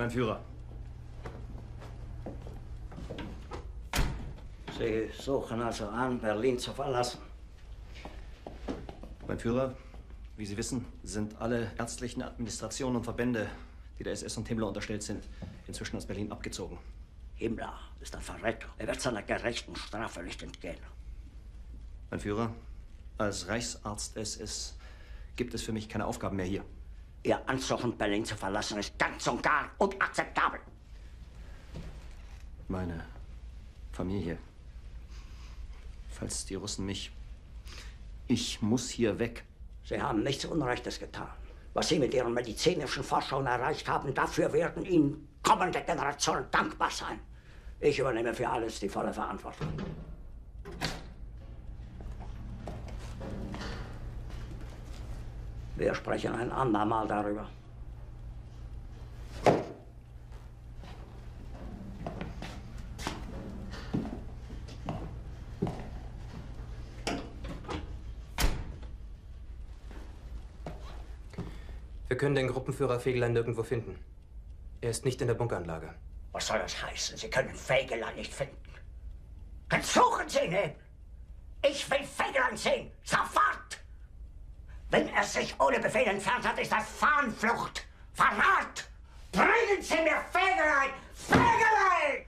mein Führer. Sie suchen also an, Berlin zu verlassen. Mein Führer, wie Sie wissen, sind alle ärztlichen Administrationen und Verbände, die der SS und Himmler unterstellt sind, inzwischen aus Berlin abgezogen. Himmler ist ein Verräter. Er wird seiner gerechten Strafe nicht entgehen. Mein Führer, als Reichsarzt SS gibt es für mich keine Aufgaben mehr hier. Ihr Ansuchen, Berlin zu verlassen, ist ganz und gar unakzeptabel. Meine Familie. Falls die Russen mich... Ich muss hier weg. Sie haben nichts Unrechtes getan. Was Sie mit Ihren medizinischen Forschungen erreicht haben, dafür werden Ihnen kommende Generationen dankbar sein. Ich übernehme für alles die volle Verantwortung. Wir sprechen ein andermal darüber. Wir können den Gruppenführer Fegelein nirgendwo finden. Er ist nicht in der Bunkeranlage. Was soll das heißen? Sie können Fegelein nicht finden. Dann suchen Sie ihn eben. Ich will Fegelein sehen. Sofort! Wenn er sich ohne Befehl entfernt hat, ist das Fahnenflucht. Verrat! Bringen Sie mir Fegelein! Fegelein!